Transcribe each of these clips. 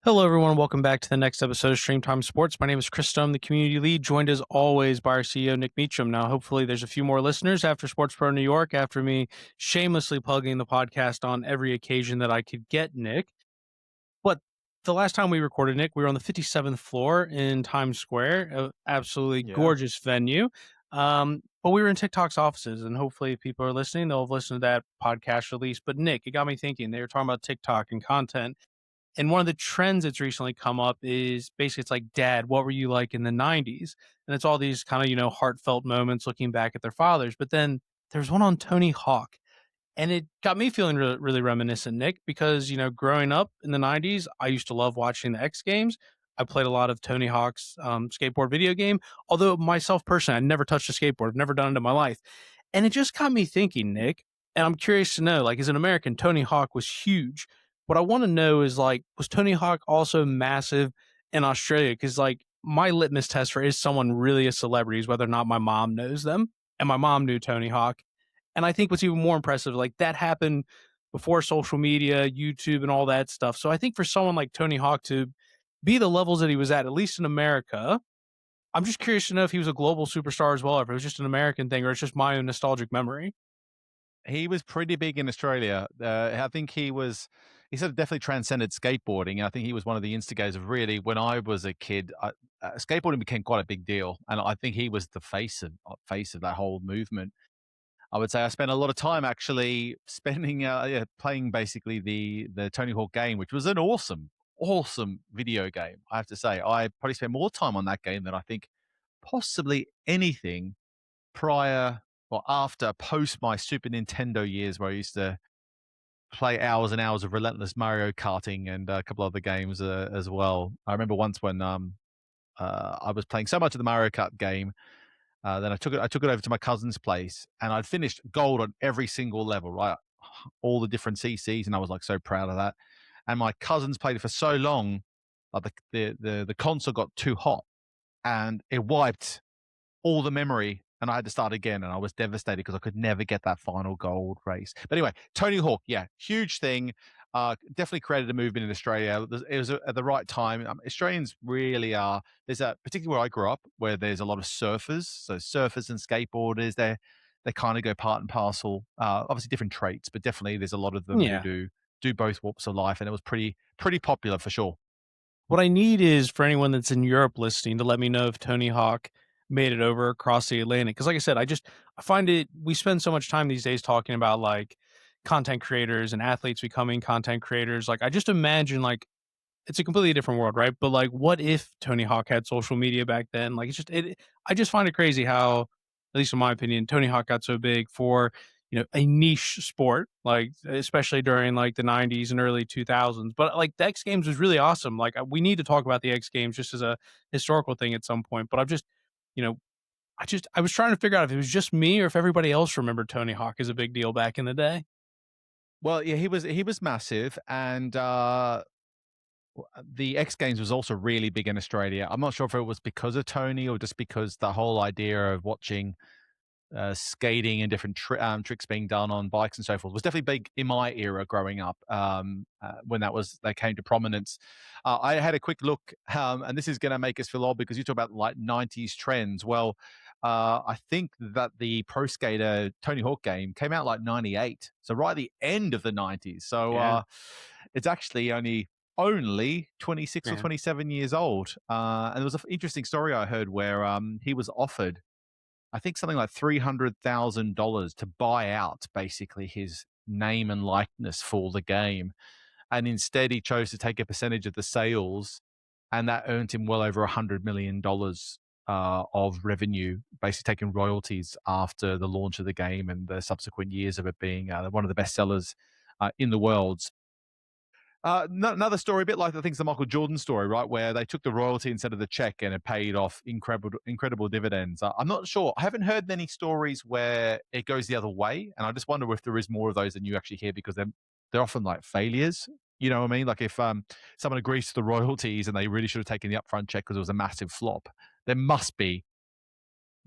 Hello, everyone. Welcome back to the next episode of Streamtime Sports. My name is Chris Stone, the community lead, joined as always by our CEO, Nick Meacham. Now, hopefully, there's a few more listeners after SportsPro New York, after me shamelessly plugging the podcast on every occasion that I could get, Nick. But the last time we recorded, Nick, we were on the 57th floor in Times Square, absolutely Yeah. gorgeous venue. But we were in TikTok's offices, and hopefully, if people are listening, they'll have listened to that podcast release. But Nick, it got me thinking. They were talking about TikTok and content, and one of the trends that's recently come up is basically it's like, Dad, what were you like in the 90s? And it's all these kind of, heartfelt moments looking back at their fathers. But then there's one on Tony Hawk. And it got me feeling really reminiscent, Nick, because, growing up in the 90s, I used to love watching the X Games. I played a lot of Tony Hawk's skateboard video game. Although myself personally, I never touched a skateboard. I've never done it in my life. And it just got me thinking, Nick, and I'm curious to know, like, as an American, Tony Hawk was huge. What I want to know is, like, was Tony Hawk also massive in Australia? Because, like, my litmus test for is someone really a celebrity is whether or not my mom knows them. And my mom knew Tony Hawk. And I think what's even more impressive, like, that happened before social media, YouTube, and all that stuff. So I think for someone like Tony Hawk to be the levels that he was at least in America, I'm just curious to know if he was a global superstar as well, or if it was just an American thing, or it's just my own nostalgic memory. He was pretty big in Australia. I think he sort of definitely transcended skateboarding. I think he was one of the instigators of really, when I was a kid, skateboarding became quite a big deal. And I think he was the face of that whole movement. I would say I spent a lot of time actually spending, playing basically the Tony Hawk game, which was an awesome video game. I have to say, I probably spent more time on that game than I think possibly anything prior or after post my Super Nintendo years where I used to play hours and hours of relentless Mario Karting and a couple other games as well. I remember once when I was playing so much of the Mario Kart game, then I took it over to my cousin's place, and I'd finished gold on every single level, right, all the different CCs, and I was like so proud of that. And my cousins played it for so long, the console got too hot, and it wiped all the memory, and I had to start again, and I was devastated because I could never get that final gold race. But anyway, Tony Hawk, yeah, huge thing. Definitely created a movement in Australia. It was at the right time. Australians really are. There's a particularly where I grew up, where there's a lot of surfers. So surfers and skateboarders, they kind of go part and parcel. Obviously different traits, but definitely there's a lot of them who Yeah. do both walks of life, and it was pretty popular for sure. What I need is for anyone that's in Europe listening to let me know if Tony Hawk made it over across the Atlantic. Because, like I said, I find it, we spend so much time these days talking about like content creators and athletes becoming content creators. Like, I just imagine like it's a completely different world, right? But like, what if Tony Hawk had social media back then? Like, I just find it crazy how, at least in my opinion, Tony Hawk got so big for, a niche sport, like especially during like the 90s and early 2000s. But like the X Games was really awesome. Like, we need to talk about the X Games just as a historical thing at some point. But you know, I was trying to figure out if it was just me or if everybody else remembered Tony Hawk as a big deal back in the day. Well, yeah, he was massive, and the X Games was also really big in Australia. I'm not sure if it was because of Tony or just because the whole idea of watching skating and different tricks being done on bikes and so forth was definitely big in my era growing up, when that came to prominence. I had a quick look, and this is going to make us feel old because you talk about like 90s trends. Well, I think that the Pro Skater Tony Hawk game came out like 98, so right at the end of the 90s. So Yeah, it's actually only 26 or man. 27 years old. And there was an interesting story I heard where he was offered, I think, something like $300,000 to buy out basically his name and likeness for the game. And instead, he chose to take a percentage of the sales, and that earned him well over $100 million of revenue, basically taking royalties after the launch of the game and the subsequent years of it being one of the best sellers in the world. Another story, a bit like I think it's the Michael Jordan story, right, where they took the royalty instead of the check, and it paid off incredible dividends. I'm not sure. I haven't heard many stories where it goes the other way, and I just wonder if there is more of those than you actually hear because they're often like failures. You know what I mean? Like if someone agrees to the royalties and they really should have taken the upfront check because it was a massive flop, there must be,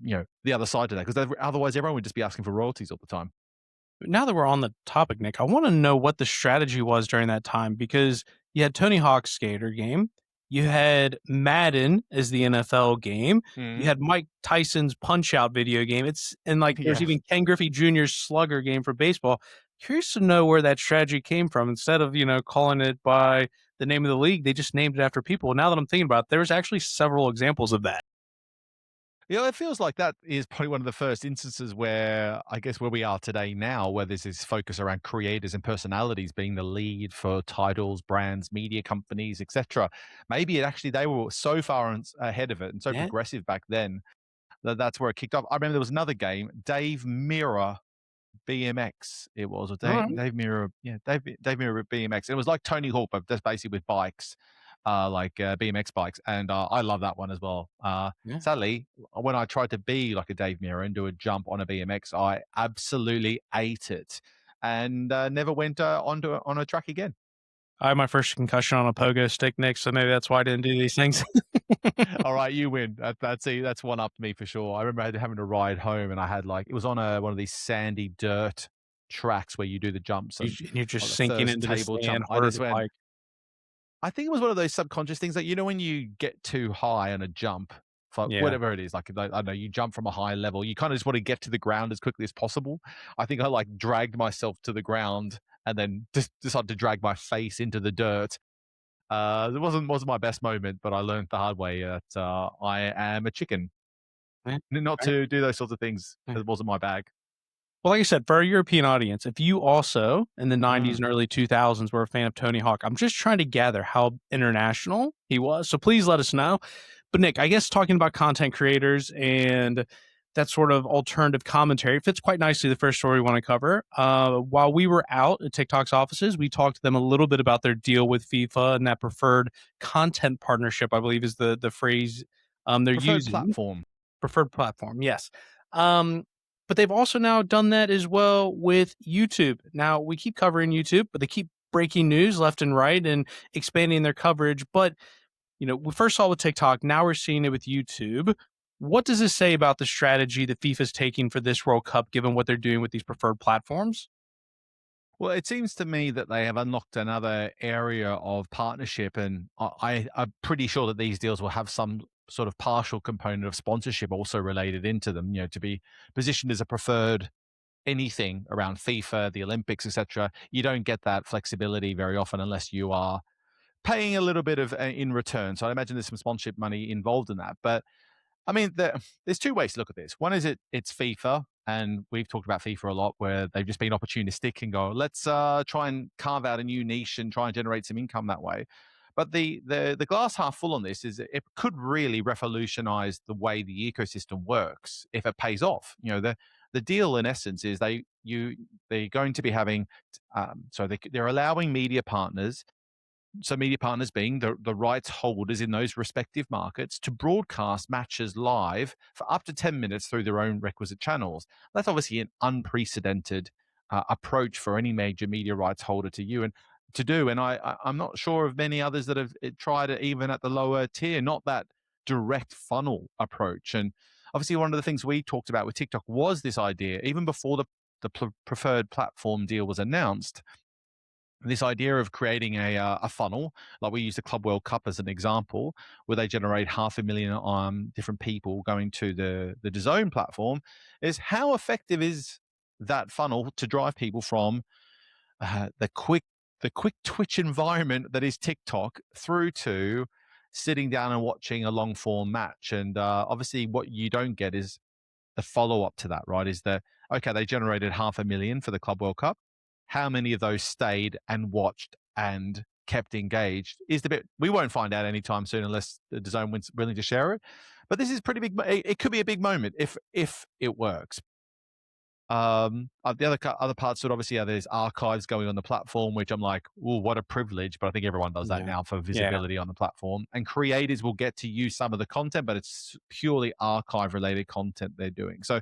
the other side to that, because otherwise everyone would just be asking for royalties all the time. Now that we're on the topic, Nick, I want to know what the strategy was during that time because You had Tony Hawk's skater game. You had Madden as the NFL game. You Mhm. had Mike Tyson's Punch Out video game. And like there's Yeah. even Ken Griffey Jr.'s Slugger game for baseball. Curious to know where that strategy came from. Instead of calling it by the name of the league, they just named it after people. Now that I'm thinking about it, there's actually several examples of that. Yeah, it feels like that is probably one of the first instances where I guess where we are today now, where there's this focus around creators and personalities being the lead for titles, brands, media companies, etc. Maybe it actually they were so far ahead of it and so Yeah. progressive back then that that's where it kicked off. I remember there was another game, Dave Mirror BMX. It was or All right. Dave Mirror, yeah, Dave Mirror BMX. It was like Tony Hawk, but just basically with bikes, BMX bikes, and I love that one as well. Yeah. Sadly, when I tried to be like a Dave Mirror and do a jump on a BMX, I absolutely ate it, and never went on a track again. I had my first concussion on a pogo stick, Nick, so maybe that's why I didn't do these things. All right, you win. That's one up to me for sure. I remember having to ride home, and I had like it was on a one of these sandy dirt tracks where you do the jumps, and You're just on the sinking first into the table jump, sand I harder just to went. bike. I think it was one of those subconscious things that when you get too high on a jump, for Yeah. whatever it is, like I don't know, you jump from a high level, you kind of just want to get to the ground as quickly as possible. I think I like dragged myself to the ground and then just decided to drag my face into the dirt. It wasn't my best moment, but I learned the hard way that I am a chicken, Yeah. not Right. to do those sorts of things. Yeah. It wasn't my bag. Well, like I said, for our European audience, if you also in the '90s Mm. and early 2000s were a fan of Tony Hawk, I'm just trying to gather how international he was. So please let us know. But Nick, I guess talking about content creators and that sort of alternative commentary fits quite nicely the first story we want to cover. While we were out at TikTok's offices, we talked to them a little bit about their deal with FIFA and that preferred content partnership, I believe is the phrase they're Preferred using. platform. Preferred platform, yes. Um, but they've also now done that as well with YouTube. Now, we keep covering YouTube, but they keep breaking news left and right and expanding their coverage. But, we first saw with TikTok, now we're seeing it with YouTube. What does this say about the strategy that FIFA's taking for this World Cup, given what they're doing with these preferred platforms? Well, it seems to me that they have unlocked another area of partnership, and I'm pretty sure that these deals will have some sort of partial component of sponsorship also related into them. To be positioned as a preferred anything around FIFA, the Olympics, etc. You don't get that flexibility very often unless you are paying a little bit of in return. So I imagine there's some sponsorship money involved in that, but I mean, there's two ways to look at this. One is it's FIFA, and we've talked about FIFA a lot, where they've just been opportunistic and go, let's try and carve out a new niche and try and generate some income that way. But the glass half full on this is it could really revolutionize the way the ecosystem works if it pays off. The deal in essence is they're going to be having they're allowing media partners, so media partners being the rights holders in those respective markets, to broadcast matches live for up to 10 minutes through their own requisite channels. That's obviously an unprecedented approach for any major media rights holder to do. And I'm not sure of many others that have tried it even at the lower tier, not that direct funnel approach. And obviously, one of the things we talked about with TikTok was this idea, even before the preferred platform deal was announced, this idea of creating a funnel, like we use the Club World Cup as an example, where they generate 500,000 different people going to the DAZN platform, is how effective is that funnel to drive people from the quick twitch environment that is TikTok through to sitting down and watching a long form match. And obviously, what you don't get is the follow up to that, right? Is that okay? They generated 500,000 for the Club World Cup. How many of those stayed and watched and kept engaged is the bit we won't find out anytime soon unless the zone wins willing to share it. But this is pretty big. It could be a big moment if it works. The other parts that obviously there's archives going on the platform, which I'm like, oh, what a privilege. But I think everyone does that Yeah. now for Yeah. visibility on the platform. And creators will get to use some of the content, but it's purely archive related content they're doing. So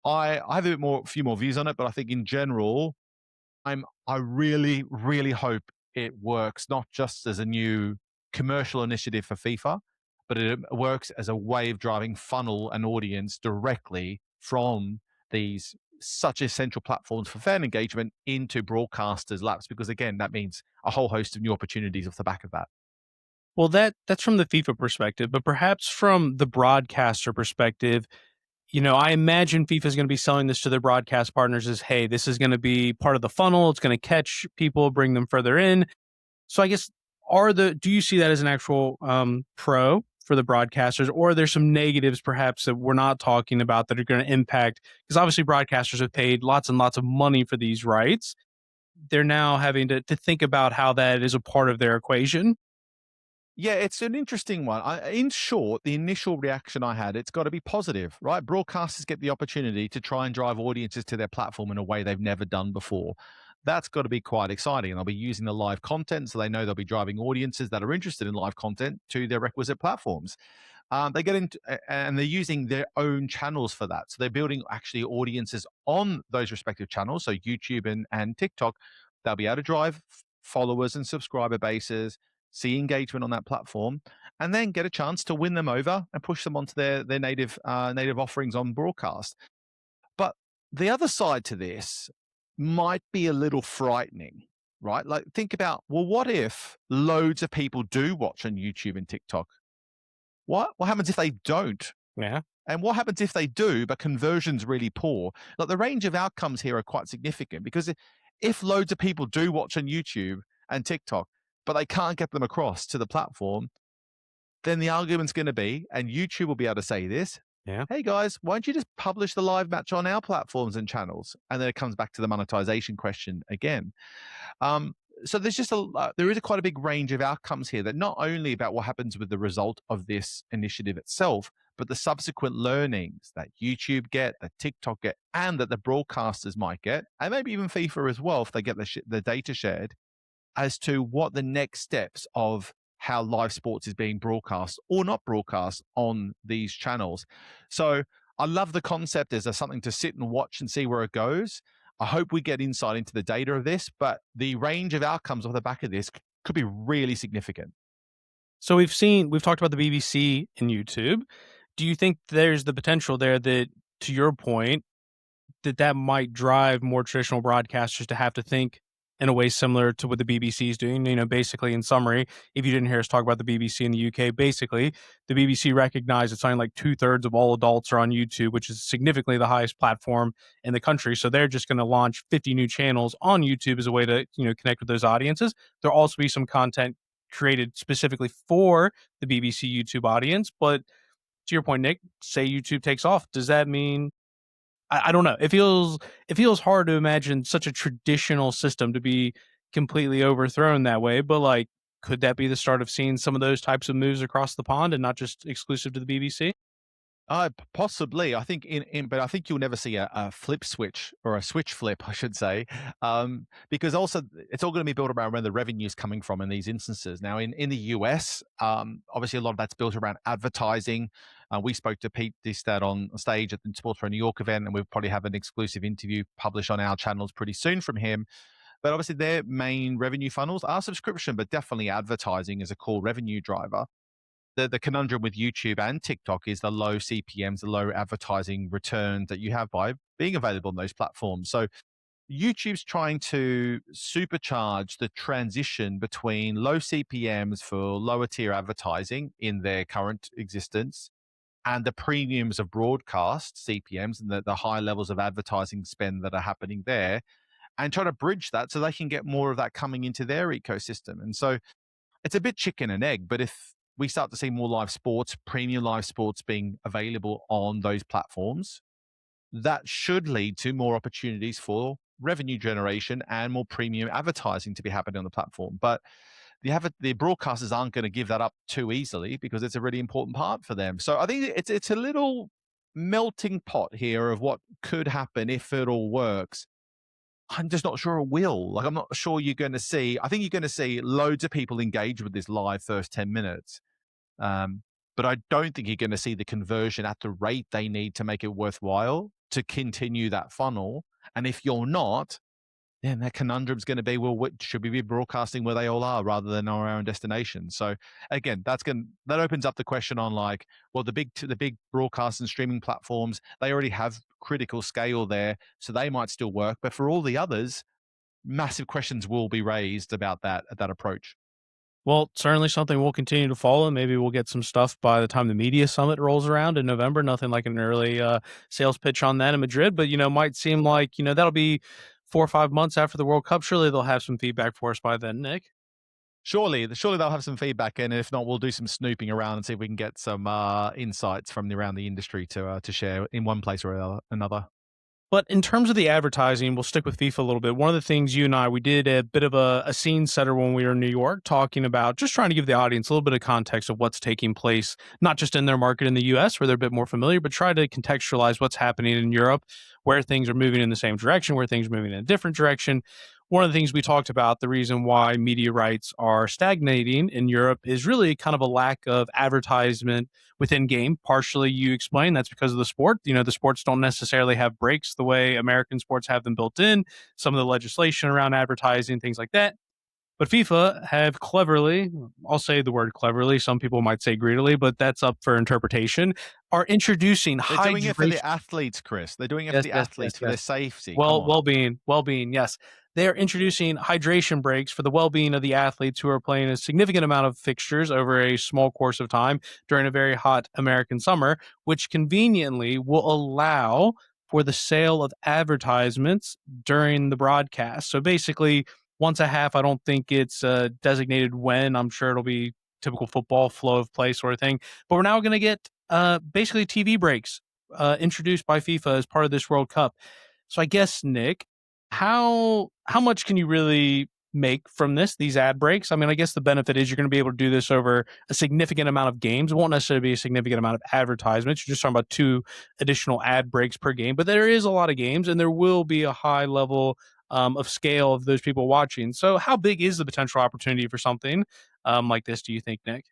I have a few more views on it, but I think in general, I really, really hope it works not just as a new commercial initiative for FIFA, but it works as a way of driving funnel and audience directly from these such essential platforms for fan engagement into broadcasters' laps, because again, that means a whole host of new opportunities off the back of that. Well, that's from the FIFA perspective, but perhaps from the broadcaster perspective, I imagine FIFA is going to be selling this to their broadcast partners as, hey, this is going to be part of the funnel. It's going to catch people, bring them further in. So I guess do you see that as an actual pro for the broadcasters, or are there some negatives perhaps that we're not talking about that are going to impact? Because obviously broadcasters have paid lots and lots of money for these rights. They're now having to think about how that is a part of their equation. Yeah, it's an interesting one. In short, the initial reaction I had, it's got to be positive, right? Broadcasters get the opportunity to try and drive audiences to their platform in a way they've never done before. That's got to be quite exciting. And they'll be using the live content, so they know they'll be driving audiences that are interested in live content to their requisite platforms. They get into and they're using their own channels for that. So they're building actually audiences on those respective channels. So YouTube and TikTok, they'll be able to drive followers and subscriber bases, see engagement on that platform, and then get a chance to win them over and push them onto their native offerings on broadcast. But the other side to this might be a little frightening, right? Like think about, well, what if loads of people do watch on YouTube and TikTok? What happens if they don't? Yeah. And what happens if they do, but conversion's really poor? Like the range of outcomes here are quite significant, because if loads of people do watch on YouTube and TikTok, but they can't get them across to the platform, then the argument's going to be, and YouTube will be able to say this, Yeah. hey guys, why don't you just publish the live match on our platforms and channels? And then it comes back to the monetization question again. Um, so there's just there is quite a big range of outcomes here, that not only about what happens with the result of this initiative itself, but the subsequent learnings that YouTube get, that TikTok get, and that the broadcasters might get, and maybe even FIFA as well if they get the data shared, as to what the next steps of how live sports is being broadcast or not broadcast on these channels. So I love the concept as something to sit and watch and see where it goes. I hope we get insight into the data of this, but the range of outcomes off the back of this could be really significant. So we've talked about the BBC and YouTube. Do you think there's the potential there that, to your point, that might drive more traditional broadcasters to have to think in a way similar to what the BBC is doing? Basically, in summary, if you didn't hear us talk about the BBC in the UK, basically the BBC recognized that something like 2/3 of all adults are on YouTube, which is significantly the highest platform in the country. So they're just going to launch 50 new channels on YouTube as a way to connect with those audiences. There'll also be some content created specifically for the BBC YouTube audience. But to your point, Nick, say YouTube takes off, does that mean, I don't know. It feels hard to imagine such a traditional system to be completely overthrown that way, but, like, could that be the start of seeing some of those types of moves across the pond and not just exclusive to the BBC? Possibly. I think but I think you'll never see a flip switch, or a switch flip, I should say, because also it's all going to be built around where the revenue is coming from in these instances. Now, in the US, obviously a lot of that's built around advertising. We spoke to Pete Distad on stage at the SportsPro New York event, and we'll probably have an exclusive interview published on our channels pretty soon from him. But obviously, their main revenue funnels are subscription, but definitely advertising is a core revenue driver. The conundrum with YouTube and TikTok is the low CPMs, the low advertising return that you have by being available on those platforms. So YouTube's trying to supercharge the transition between low CPMs for lower tier advertising in their current existence, and the premiums of broadcast CPMs and the high levels of advertising spend that are happening there, and try to bridge that so they can get more of that coming into their ecosystem. And so it's a bit chicken and egg, but if we start to see more live sports, premium live sports being available on those platforms, that should lead to more opportunities for revenue generation and more premium advertising to be happening on the platform. But the broadcasters aren't going to give that up too easily, because it's a really important part for them. So I think it's a little melting pot here of what could happen if it all works. I'm just not sure it will. Like, I'm not sure you're going to see. I think you're going to see loads of people engage with this live first 10 minutes. But I don't think you're going to see the conversion at the rate they need to make it worthwhile to continue that funnel. And if you're not, then that conundrum's going to be, well, what should we be broadcasting where they all are rather than our own destination? So again, that opens up the question on like, well, the big broadcast and streaming platforms, they already have critical scale there, so they might still work. But for all the others, massive questions will be raised about that approach. Well, certainly something we'll continue to follow. Maybe we'll get some stuff by the time the media summit rolls around in November. Nothing like an early sales pitch on that in Madrid, but might seem like that'll be 4 or 5 months after the World Cup. Surely they'll have some feedback for us by then, Nick. Surely they'll have some feedback, and if not, we'll do some snooping around and see if we can get some insights from around the industry to share in one place or another. But in terms of the advertising, we'll stick with FIFA a little bit. One of the things you and I, we did a bit of a scene setter when we were in New York, talking about just trying to give the audience a little bit of context of what's taking place, not just in their market in the US, where they're a bit more familiar, but try to contextualize what's happening in Europe, where things are moving in the same direction, where things are moving in a different direction. One of the things we talked about, the reason why media rights are stagnating in Europe is really kind of a lack of advertisement within game. Partially, you explain that's because of the sport. The sports don't necessarily have breaks the way American sports have them built in. Some of the legislation around advertising, things like that. But FIFA have cleverly, I'll say the word cleverly, some people might say greedily, but that's up for interpretation, are introducing They're doing it for hydration. the athletes, Chris. They're doing it for Yes, the yes, yes, athletes, for their yes. safety. Come Well, on. well-being, yes. They are introducing hydration breaks for the well-being of the athletes who are playing a significant amount of fixtures over a small course of time during a very hot American summer, which conveniently will allow for the sale of advertisements during the broadcast. So basically, once a half, I don't think it's designated when. I'm sure it'll be typical football flow of play sort of thing. But we're now going to get basically TV breaks introduced by FIFA as part of this World Cup. So I guess Nick, how much can you really make from these ad breaks? I mean, I guess the benefit is you're going to be able to do this over a significant amount of games. It won't necessarily be a significant amount of advertisements. You're just talking about two additional ad breaks per game, but there is a lot of games, and there will be a high level of scale of those people watching. So, how big is the potential opportunity for something like this? Do you think, Nick?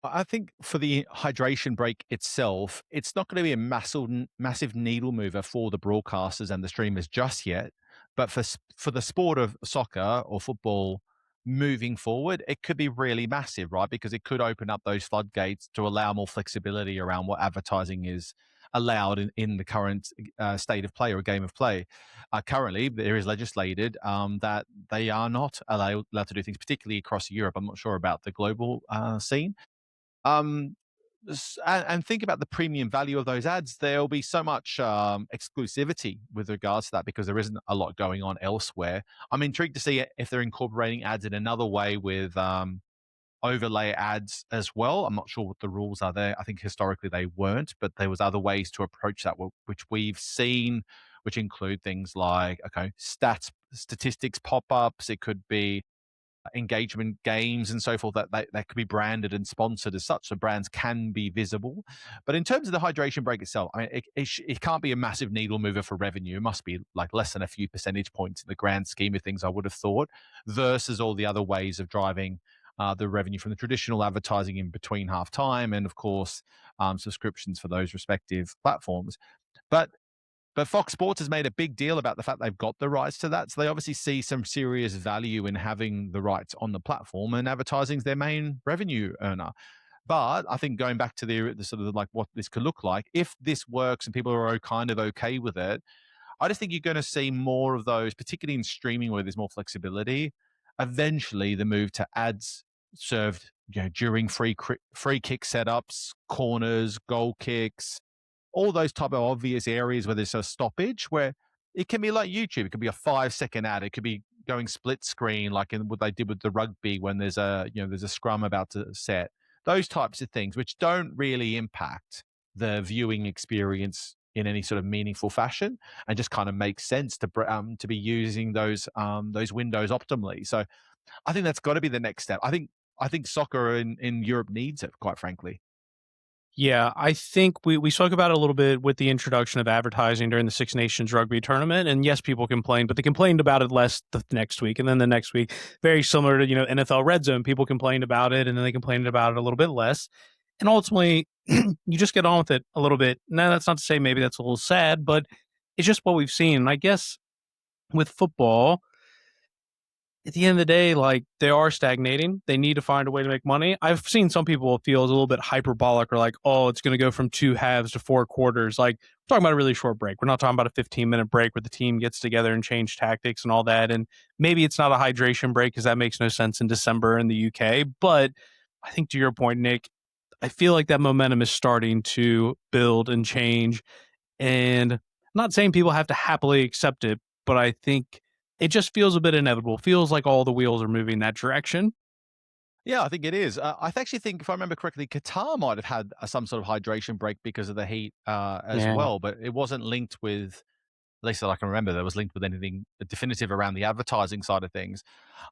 I think for the hydration break itself, it's not going to be a massive needle mover for the broadcasters and the streamers just yet. But for the sport of soccer or football moving forward, it could be really massive, right? Because it could open up those floodgates to allow more flexibility around what advertising is allowed in the current state of play or game of play. Currently, there is legislated that they are not allowed to do things, particularly across Europe. I'm not sure about the global scene, um, and think about the premium value of those ads. There'll be so much exclusivity with regards to that because there isn't a lot going on elsewhere. I'm intrigued to see if they're incorporating ads in another way with overlay ads as well. I'm not sure what the rules are there. I think historically they weren't, but there was other ways to approach that, which we've seen, which include things like statistics pop ups. It could be engagement games and so forth that could be branded and sponsored as such, so brands can be visible. But in terms of the hydration break itself, I mean, it can't be a massive needle mover for revenue. It must be like less than a few percentage points in the grand scheme of things, I would have thought, versus all the other ways of driving the revenue from the traditional advertising in between half time and of course subscriptions for those respective platforms. But Fox Sports has made a big deal about the fact they've got the rights to that. So they obviously see some serious value in having the rights on the platform, and advertising is their main revenue earner. But I think going back to the sort of like what this could look like, if this works and people are kind of okay with it, I just think you're going to see more of those, particularly in streaming where there's more flexibility. Eventually, the move to ads served during free kick setups, corners, goal kicks, all those type of obvious areas where there's a stoppage where it can be like YouTube. It could be a 5 second ad. It could be going split screen, like in what they did with the rugby when there's a scrum about to set. Those types of things, which don't really impact the viewing experience in any sort of meaningful fashion, and just kind of makes sense to be using those windows optimally. So I think that's got to be the next step. I think soccer in Europe needs it, quite frankly. Yeah, I think we spoke about it a little bit with the introduction of advertising during the Six Nations rugby tournament. And yes, people complained, but they complained about it less the next week. And then the next week, very similar to, NFL Red Zone, people complained about it and then they complained about it a little bit less. And ultimately, you just get on with it a little bit. Now, that's not to say maybe that's a little sad, but it's just what we've seen. And I guess with football, at the end of the day, like they are stagnating. They need to find a way to make money. I've seen some people feel a little bit hyperbolic or like, oh, it's going to go from two halves to four quarters. Like, we're talking about a really short break. We're not talking about a 15-minute break where the team gets together and change tactics and all that. And maybe it's not a hydration break because that makes no sense in December in the UK. But I think to your point, Nick, I feel like that momentum is starting to build and change. And I'm not saying people have to happily accept it, but I think it just feels a bit inevitable. Feels like all the wheels are moving that direction. Yeah, I think it is. Actually think, if I remember correctly, Qatar might have had some sort of hydration break because of the heat as Yeah. well, but it wasn't linked with, at least that I can remember, that was linked with anything definitive around the advertising side of things.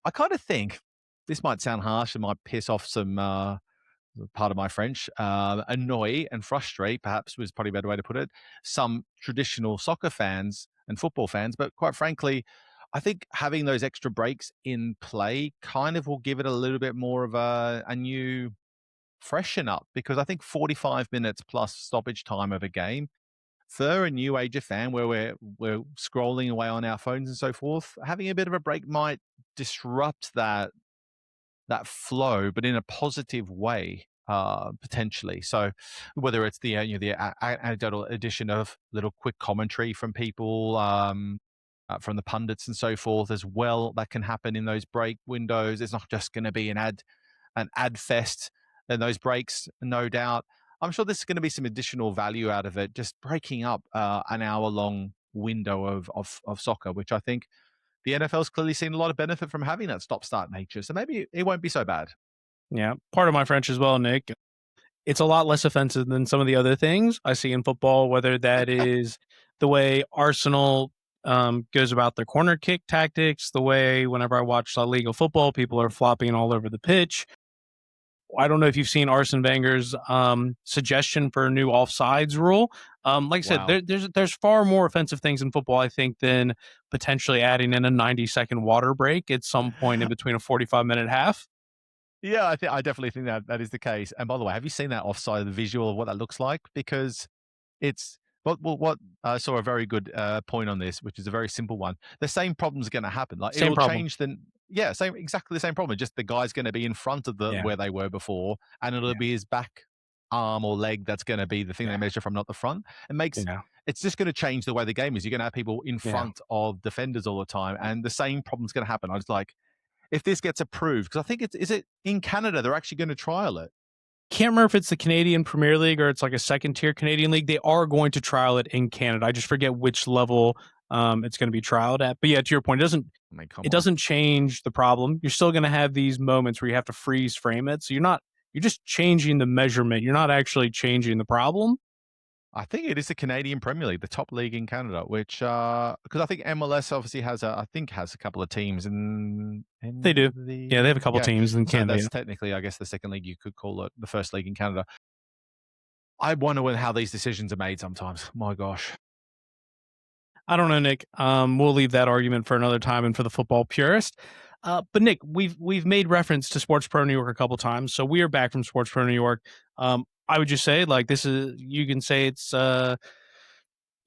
I kind of think this might sound harsh and might piss off some part of my French, annoy and frustrate, perhaps was probably a better way to put it, some traditional soccer fans and football fans. But quite frankly, I think having those extra breaks in play kind of will give it a little bit more of a new freshen up, because I think 45 minutes plus stoppage time of a game for a new age of fan where we're scrolling away on our phones and so forth, having a bit of a break might disrupt that flow, but in a positive way, potentially. So whether it's the anecdotal addition of little quick commentary from people, from the pundits and so forth as well, that can happen in those break windows. It's not just going to be an ad fest in those breaks, no doubt. I'm sure there's going to be some additional value out of it, just breaking up an hour long window of soccer, which I think the NFL's clearly seen a lot of benefit from having that stop start nature. So maybe it won't be so bad. Yeah. Part of my French as well, Nick. It's a lot less offensive than some of the other things I see in football, whether that is the way Arsenal goes about their corner kick tactics, the way whenever I watch La Liga football, people are flopping all over the pitch. I don't know if you've seen Arsene Wenger's suggestion for a new offsides rule. Like I said, Wow. there's far more offensive things in football, I think, than potentially adding in a 90-second water break at some point in between a 45-minute half. Yeah, I definitely think that is the case. And by the way, have you seen that offside, the visual of what that looks like? Because it's what I saw a very good point on this, which is a very simple one. The same problem's going to happen. Like Same it'll problem. change the yeah, same exactly the same problem. Just the guy's going to be in front of the Yeah, where they were before, and it'll yeah, be his back arm or leg that's going to be the thing they yeah, measure from, not the front. It makes yeah, it's just going to change the way the game is. You're going to have people in yeah. front of defenders all the time, and the same problem's going to happen. I was like, if this gets approved, because I think it's is it in Canada they're actually going to trial it. Can't remember if it's the Canadian Premier League or it's like a second tier Canadian league. They are going to trial it in Canada. I just forget which level it's going to be trialed at. But yeah, to your point, I mean, come it on. doesn't change the problem. You're still going to have these moments where you have to freeze frame it. So you're just changing the measurement. You're not actually changing the problem. I think it is the Canadian Premier League, the top league in Canada, which because I think MLS obviously has a couple of teams They in do. Yeah, they have a the couple yeah. teams in So Canada. that's Yeah. technically, I guess, the second league. You could call it the first league in Canada. I wonder how these decisions are made sometimes. My gosh. I don't know, Nick. We'll leave that argument for another time and for the football purist. But Nick, we've made reference to Sports Pro New York a couple times, so we are back from Sports Pro New York. I would just say, like, this is you can say it's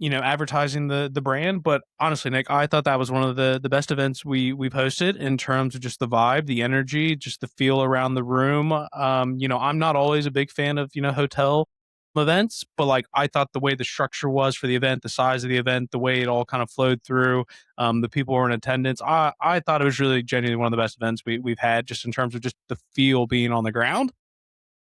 advertising the brand. But honestly, Nick, I thought that was one of the best events we've hosted in terms of just the vibe, the energy, just the feel around the room. I'm not always a big fan of hotel events, but like I thought the way the structure was for the event, the size of the event, the way it all kind of flowed through, the people who were in attendance. I thought it was really genuinely one of the best events we've had, just in terms of just the feel being on the ground.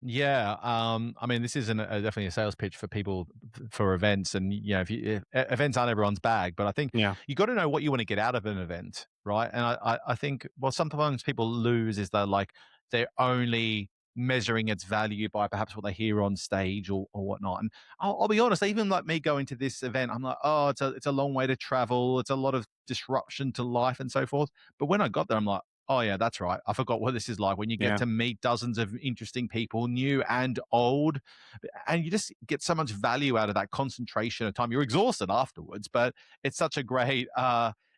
Yeah, I mean, this isn't definitely a sales pitch for people for events, and if events aren't everyone's bag, but I think Yeah, you got to know what you want to get out of an event, right? And I think what sometimes people lose is that like they're only measuring its value by perhaps what they hear on stage or whatnot. And I'll be honest, even like me going to this event, I'm like, oh, it's a long way to travel, it's a lot of disruption to life and so forth. But when I got there, I'm like, oh yeah, that's right. I forgot what this is like when you get yeah, to meet dozens of interesting people, new and old, and you just get so much value out of that concentration of time. You're exhausted afterwards, but it's such a great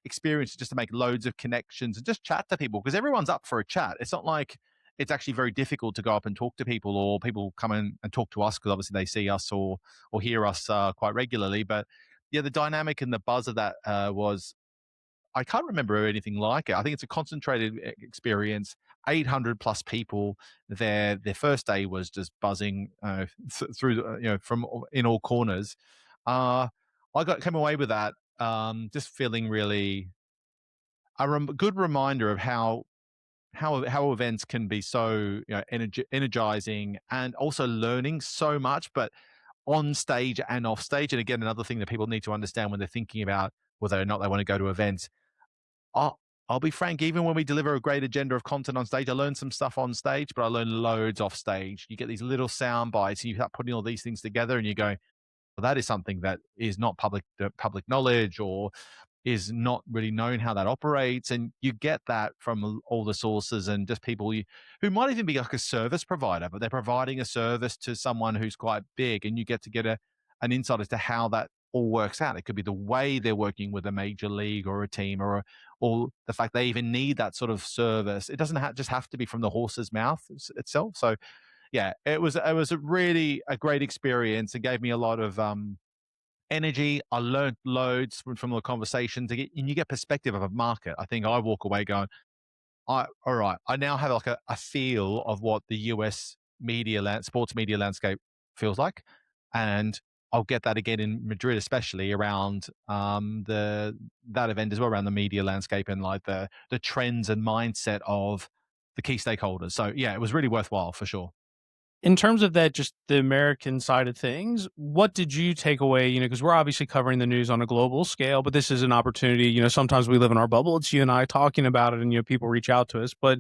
experience just to make loads of connections and just chat to people, because everyone's up for a chat. It's not like it's actually very difficult to go up and talk to people, or people come in and talk to us because obviously they see us or hear us quite regularly. But yeah, the dynamic and the buzz of that was I can't remember anything like it. I think it's a concentrated experience. 800 plus people there. Their first day was just buzzing through, from in all corners. Uh, I came away with that just feeling really good reminder of how events can be so energizing and also learning so much, but on stage and off stage. And again, another thing that people need to understand when they're thinking about whether or not they want to go to events. I'll, I'll be frank, even when we deliver a great agenda of content on stage, I learn some stuff on stage, but I learn loads off stage. You get these little sound bites, and you start putting all these things together, and you go, well, that is something that is not public knowledge, or is not really known how that operates. And you get that from all the sources and just people who might even be like a service provider, but they're providing a service to someone who's quite big. And you get to get an insight as to how that all works out. It could be the way they're working with a major league or a team, or the fact they even need that sort of service. It doesn't just have to be from the horse's mouth itself. So yeah, it was a great experience. It gave me a lot of energy. I learned loads from the conversation and you get perspective of a market. I think I walk away going, all right, I now have like a feel of what the US sports media landscape feels like. And I'll get that again in Madrid, especially around that event as well, around the media landscape and like the trends and mindset of the key stakeholders. So yeah, it was really worthwhile for sure. In terms of that, just the American side of things, what did you take away? Because we're obviously covering the news on a global scale, but this is an opportunity. Sometimes we live in our bubble. It's you and I talking about it, and people reach out to us. But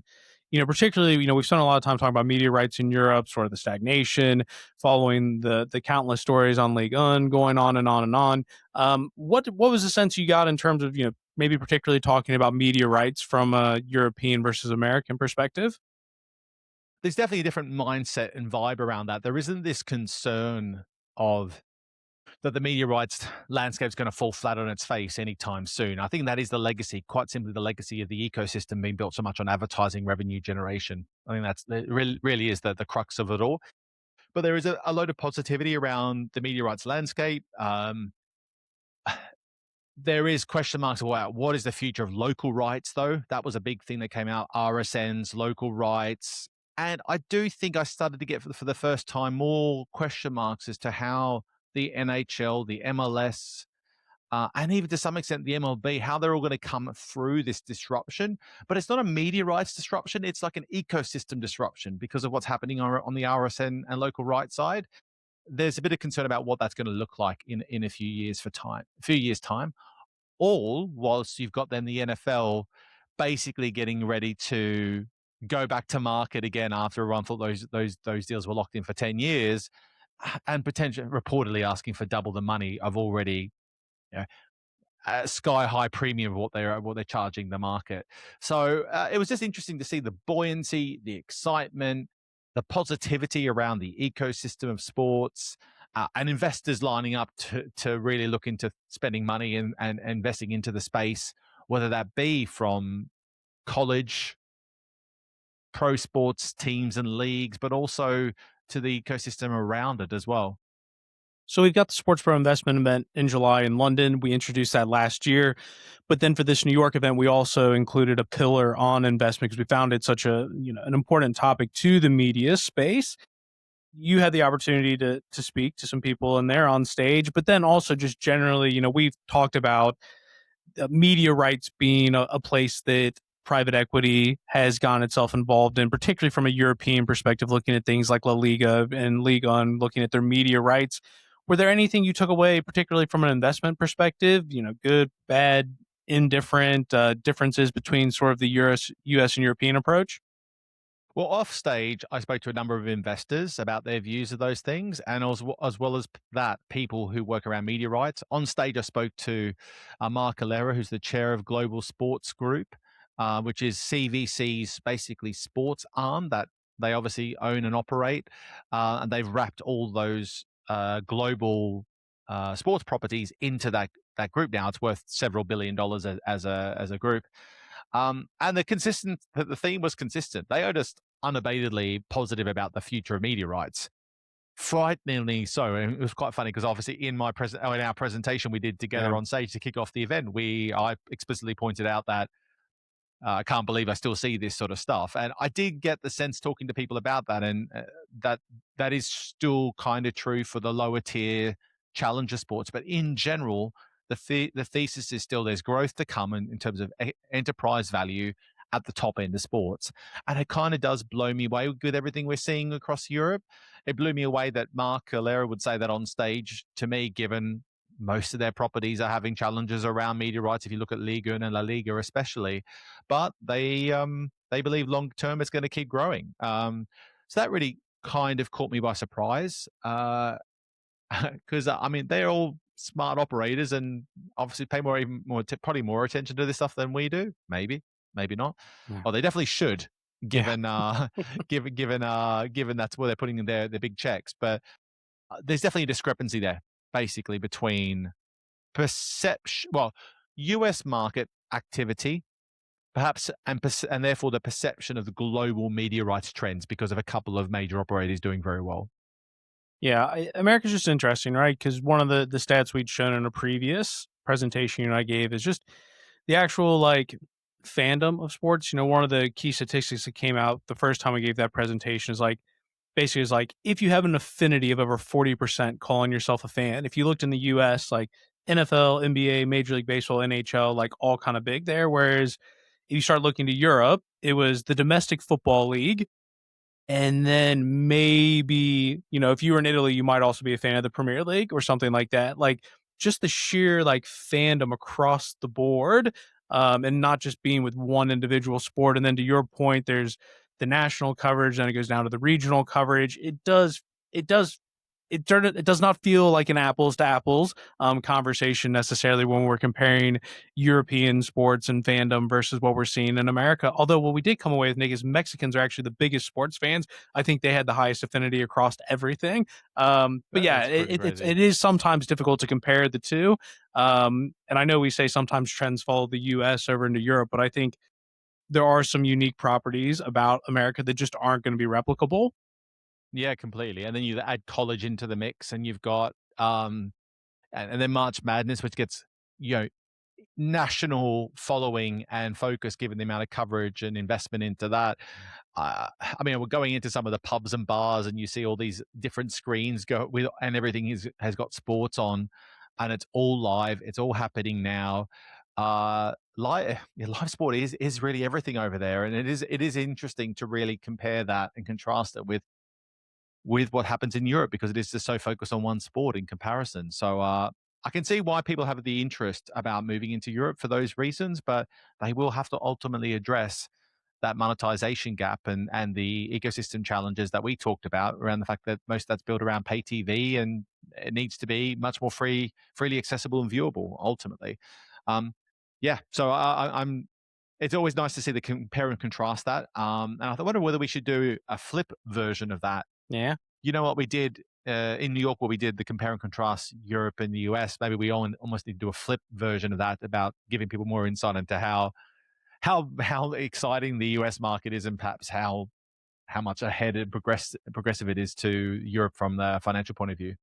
particularly, we've spent a lot of time talking about media rights in Europe, sort of the stagnation, following the countless stories on League One, going on and on and on. What was the sense you got in terms of maybe particularly talking about media rights from a European versus American perspective? There's definitely a different mindset and vibe around that. There isn't this concern of that the media rights landscape is going to fall flat on its face anytime soon. I think that is the legacy, quite simply the legacy of the ecosystem being built so much on advertising revenue generation. I think it really is the crux of it all. But there is a load of positivity around the media rights landscape. There is question marks about what is the future of local rights, though. That was a big thing that came out. RSNs, local rights, and I do think I started to get for the first time more question marks as to how the NHL, the MLS, and even to some extent the MLB, how they're all going to come through this disruption. But it's not a media rights disruption; it's like an ecosystem disruption because of what's happening on the RSN and local rights side. There's a bit of concern about what that's going to look like in a few years time, all whilst you've got then the NFL basically getting ready to go back to market again after everyone thought those deals were locked in for 10 years, and potentially reportedly asking for double the money of already, you know, sky high premium of what they're charging the market. So it was just interesting to see the buoyancy, the excitement, the positivity around the ecosystem of sports, and investors lining up to really look into spending money and investing into the space, whether that be from college, pro sports teams and leagues, but also to the ecosystem around it as well. So we've got the SportsPro investment event in July in London. We introduced that last year, but then for this New York event, we also included a pillar on investment because we found it such an important topic to the media space. You had the opportunity to speak to some people in there on stage, but then also just generally, we've talked about media rights being a place that private equity has gotten itself involved in, particularly from a European perspective, looking at things like La Liga and Liga and looking at their media rights. Were there anything you took away, particularly from an investment perspective? Good, bad, indifferent differences between sort of the US and European approach? Well, off stage, I spoke to a number of investors about their views of those things, and as well as that, people who work around media rights. On stage, I spoke to Mark Alera, who's the chair of Global Sports Group, which is CVC's basically sports arm that they obviously own and operate, and they've wrapped all those global sports properties into that group now. It's worth several $billion as a group. And the theme was consistent. They are just unabatedly positive about the future of media rights. frighteningly so. And it was quite funny because obviously in our presentation we did together Yeah. on stage to kick off the event, I explicitly pointed out that I can't believe I still see this sort of stuff. And I did get the sense talking to people about that, and that that is still kind of true for the lower tier challenger sports. But in general, the thesis is still there's growth to come in terms of enterprise value at the top end of sports. And it kind of does blow me away with everything we're seeing across Europe. It blew me away that Mark Alera would say that on stage to me, given most of their properties are having challenges around media rights. If you look at Liga and La Liga, especially, but they believe long term it's going to keep growing. So that really kind of caught me by surprise because I mean they're all smart operators and obviously pay even more probably more attention to this stuff than we do. Maybe not. Yeah. Well, they definitely should, Yeah. given given that's where they're putting in their big checks. But there's definitely a discrepancy there, basically between perception, well, US market activity perhaps, and therefore the perception of the global media rights trends because of a couple of major operators doing very well. Yeah, America's just interesting, right? Because one of the stats we'd shown in a previous presentation I gave is just the actual like fandom of sports. One of the key statistics that came out the first time we gave that presentation is like basically is like if you have an affinity of over 40% calling yourself a fan. If you looked in the US, like NFL, NBA, Major League Baseball, NHL, like all kind of big there. Whereas if you start looking to Europe, it was the domestic football league, and then maybe, if you were in Italy, you might also be a fan of the Premier League or something like that. Like just the sheer like fandom across the board, and not just being with one individual sport. And then to your point, there's the national coverage, then it goes down to the regional coverage. It does not feel like an apples to apples conversation necessarily when we're comparing European sports and fandom versus what we're seeing in America. Although what we did come away with, Nick, is Mexicans are actually the biggest sports fans. I think they had the highest affinity across everything. But yeah, That's pretty it crazy. is sometimes difficult to compare the two. And I know we say sometimes trends follow the U.S. over into Europe, but I think there are some unique properties about America that just aren't going to be replicable. Yeah, completely. And then you add college into the mix, and you've got and then March Madness, which gets you know national following and focus given the amount of coverage and investment into that. I mean, we're going into some of the pubs and bars, and you see all these different screens go with, and everything has got sports on, and it's all live. It's all happening now. Live sport is really everything over there, and it is interesting to really compare that and contrast it with what happens in Europe because it is just so focused on one sport in comparison. So I can see why people have the interest about moving into Europe for those reasons, but they will have to ultimately address that monetization gap and the ecosystem challenges that we talked about around the fact that most of that's built around pay TV and it needs to be much more freely accessible and viewable ultimately. Um, yeah, so I'm. It's always nice to see the compare and contrast that. And I wonder whether we should do a flip version of that. Yeah. You know what we did in New York, where we did the compare and contrast Europe and the US. Maybe we almost need to do a flip version of that about giving people more insight into how exciting the US market is, and perhaps how much ahead and progressive it is to Europe from the financial point of view.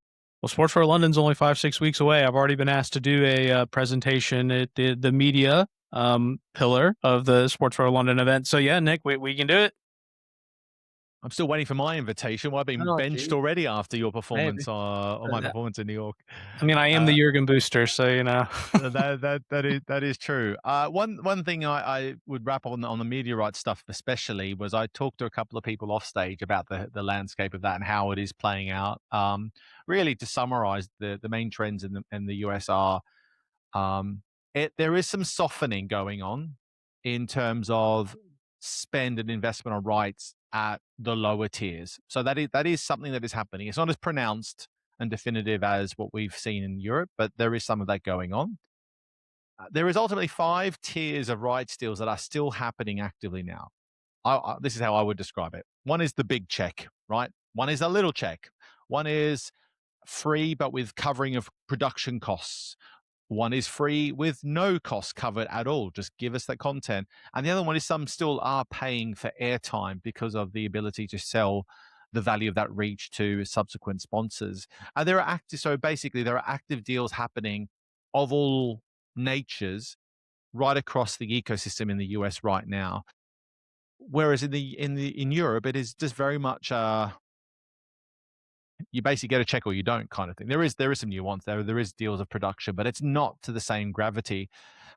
Well, Sports for London's only 5-6 weeks away. I've already been asked to do a presentation at the media pillar of the Sports for London event. So yeah, Nick, we can do it. I'm still waiting for my invitation. Well, I've been Oh, benched gee, already after your maybe. performance or my performance in New York. I mean, I am the Uh, Jurgen booster, so you know. that is true. One thing I would wrap on the media rights stuff, especially, was I talked to a couple of people off stage about the landscape of that and how it is playing out. Really, to summarize, the main trends in the US are um, there is some softening going on in terms of spend and investment on rights at the lower tiers. So that is something that is happening. It's not as pronounced and definitive as what we've seen in Europe, but there is some of that going on. There is ultimately 5 tiers of rights deals that are still happening actively now. This is how I would describe it. One is the big check, right? One is a little check. One is free, but with covering of production costs. One is free with no cost covered at all. Just give us that content. And the other one is some still are paying for airtime because of the ability to sell the value of that reach to subsequent sponsors. And there are active, so basically, there are active deals happening of all natures right across the ecosystem in the US right now. Whereas in Europe, it is just very much you basically get a check or you don't kind of thing. There is some nuance there. There is deals of production, but it's not to the same gravity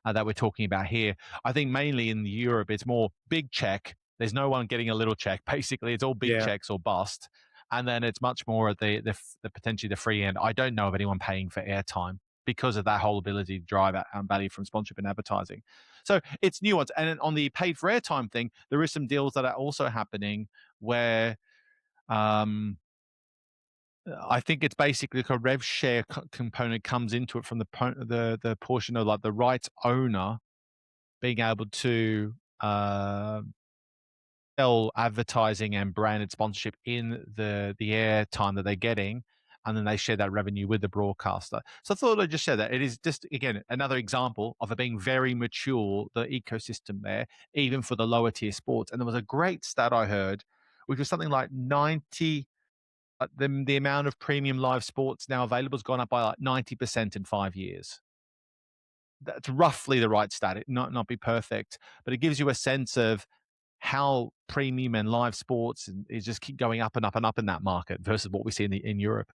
that we're talking about here. I think mainly in Europe, it's more big check. There's no one getting a little check. Basically, it's all big Yeah. checks or bust, and then it's much more at the potentially the free end. I don't know of anyone paying for airtime because of that whole ability to drive value from sponsorship and advertising. So it's nuanced. And then on the paid for airtime thing, there is some deals that are also happening where um, I think it's basically like a rev share component comes into it from the portion of like the rights owner being able to uh, sell advertising and branded sponsorship in the air time that they're getting, and then they share that revenue with the broadcaster. So I thought I'd just share that. It is just again another example of it being very mature, the ecosystem there, even for the lower tier sports. And there was a great stat I heard, which was something like 90 the amount of premium live sports now available has gone up by like 90% in 5 years. That's roughly the right stat. It not be perfect, but it gives you a sense of how premium and live sports is just keep going up and up and up in that market versus what we see in Europe.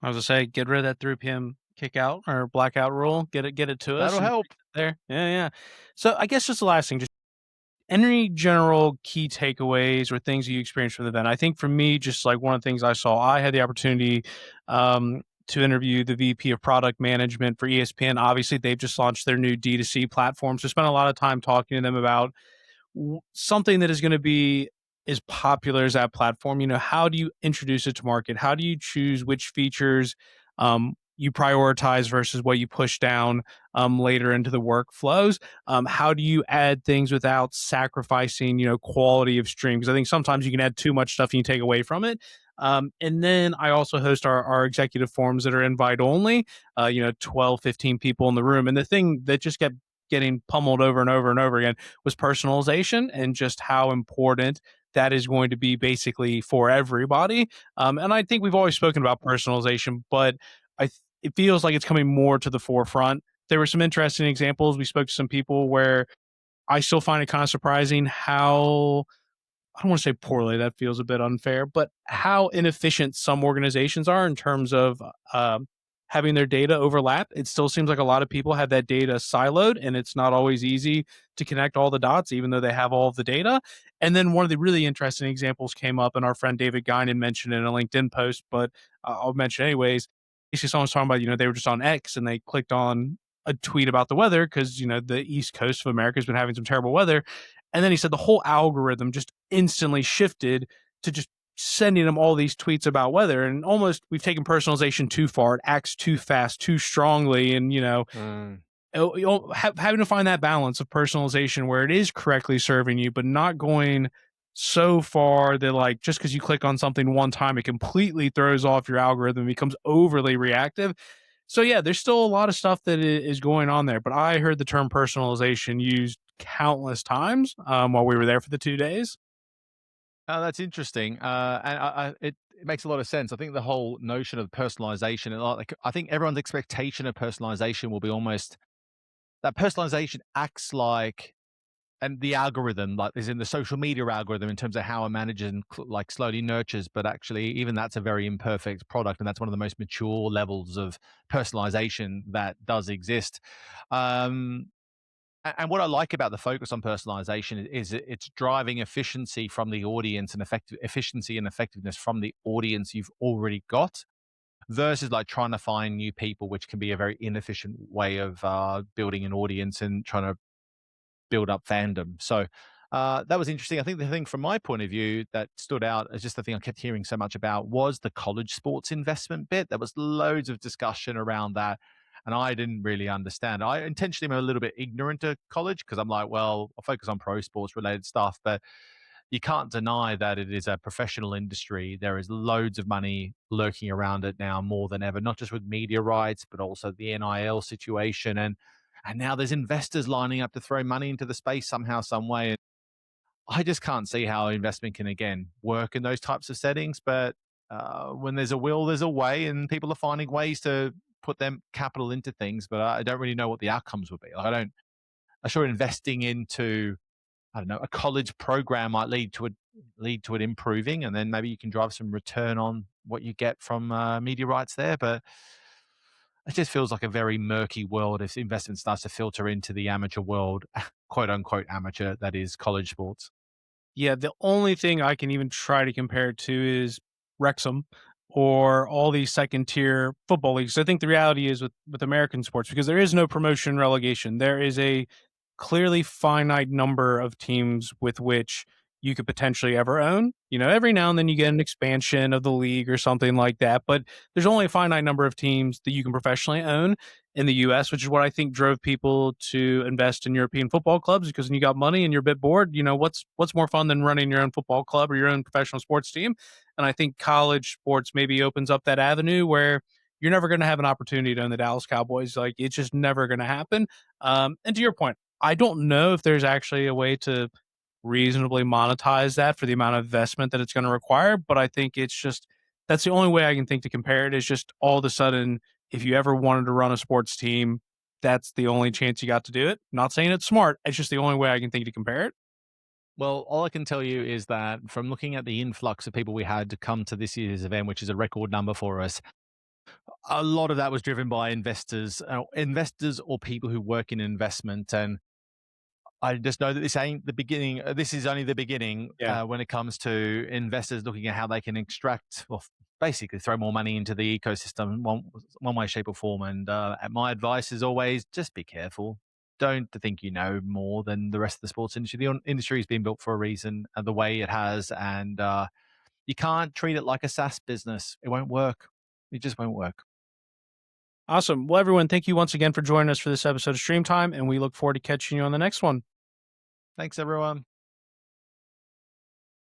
I was gonna say, get rid of that 3 PM kick out or blackout rule. Get it to us That'll and help. there. Yeah, yeah. So I guess just the last thing, just any general key takeaways or things you experienced from the event? I think for me, just like one of the things I saw, I had the opportunity to interview the VP of product management for ESPN. Obviously, they've just launched their new D2C platform. So spent a lot of time talking to them about something that is going to be as popular as that platform. How do you introduce it to market? How do you choose which features you prioritize versus what you push down later into the workflows? How do you add things without sacrificing quality of stream? Because I think sometimes you can add too much stuff and you take away from it. And then I also host our executive forums that are invite only, 12, 15 people in the room. And the thing that just kept getting pummeled over and over and over again was personalization and just how important that is going to be basically for everybody. And I think we've always spoken about personalization, but it feels like it's coming more to the forefront. There were some interesting examples. We spoke to some people where I still find it kind of surprising how I don't want to say poorly, that feels a bit unfair, but how inefficient some organizations are in terms of having their data overlap. It still seems like a lot of people have that data siloed, and it's not always easy to connect all the dots, even though they have all of the data. And then one of the really interesting examples came up, and our friend David Guinan mentioned it in a LinkedIn post, but I'll mention it anyways. Basically, someone was talking about, they were just on X and they clicked on a tweet about the weather because, the East Coast of America has been having some terrible weather. And then he said the whole algorithm just instantly shifted to just sending them all these tweets about weather. And almost we've taken personalization too far. It acts too fast, too strongly. And, Mm. having to find that balance of personalization where it is correctly serving you, but not going so far that like just because you click on something one time, it completely throws off your algorithm, becomes overly reactive. So yeah, there's still a lot of stuff that is going on there. But I heard the term personalization used countless times while we were there for the 2 days. Oh, that's interesting, and it makes a lot of sense. I think the whole notion of personalization, and like, I think everyone's expectation of personalization will be almost that personalization acts like and the algorithm, like is in the social media algorithm in terms of how a manager and like slowly nurtures, but actually even that's a very imperfect product, and that's one of the most mature levels of personalization that does exist. Um, and what I like about the focus on personalization is it's driving efficiency from the audience and efficiency and effectiveness from the audience you've already got versus like trying to find new people, which can be a very inefficient way of building an audience and trying to build up fandom. So that was interesting. I think the thing from my point of view that stood out as just the thing I kept hearing so much about was the college sports investment bit. There was loads of discussion around that. And I didn't really understand. I intentionally am a little bit ignorant to college because I'm like, well, I'll focus on pro sports related stuff. But you can't deny that it is a professional industry. There is loads of money lurking around it now more than ever, not just with media rights, but also the NIL situation. And now there's investors lining up to throw money into the space somehow, some way. I just can't see how investment can again work in those types of settings. But when there's a will, there's a way, and people are finding ways to put them capital into things. But I don't really know what the outcomes would be. Like, I don't. I'm sure investing into, I don't know, a college program might lead to it improving, and then maybe you can drive some return on what you get from media rights there. But it just feels like a very murky world if investment starts to filter into the amateur world, quote unquote amateur, that is college sports. Yeah, the only thing I can even try to compare it to is Wrexham or all these second tier football leagues. I think the reality is with American sports, because there is no promotion relegation, there is a clearly finite number of teams with which you could potentially ever own. You know, every now and then you get an expansion of the league or something like that, but there's only a finite number of teams that you can professionally own in the US, which is what I think drove people to invest in European football clubs. Because when you got money and you're a bit bored, you know, what's more fun than running your own football club or your own professional sports team? And I think college sports maybe opens up that avenue where you're never going to have an opportunity to own the Dallas Cowboys. Like, it's just never going to happen. And to your point, I don't know if there's actually a way to reasonably monetize that for the amount of investment that it's going to require. But I think it's just that's the only way I can think to compare it is just all of a sudden, if you ever wanted to run a sports team, that's the only chance you got to do it. Not saying it's smart. It's just the only way I can think to compare it. Well, all I can tell you is that from looking at the influx of people we had to come to this year's event, which is a record number for us, a lot of that was driven by investors or people who work in investment. And I just know that this ain't the beginning. This is only the beginning Yeah. when it comes to investors looking at how they can extract, well, basically throw more money into the ecosystem one way, shape, or form. And my advice is always just be careful. Don't think you know more than the rest of the sports industry. The industry has been built for a reason, the way it has, and you can't treat it like a SaaS business. It won't work. It just won't work. Awesome. Well, everyone, thank you once again for joining us for this episode of Stream Time, and we look forward to catching you on the next one. Thanks, everyone.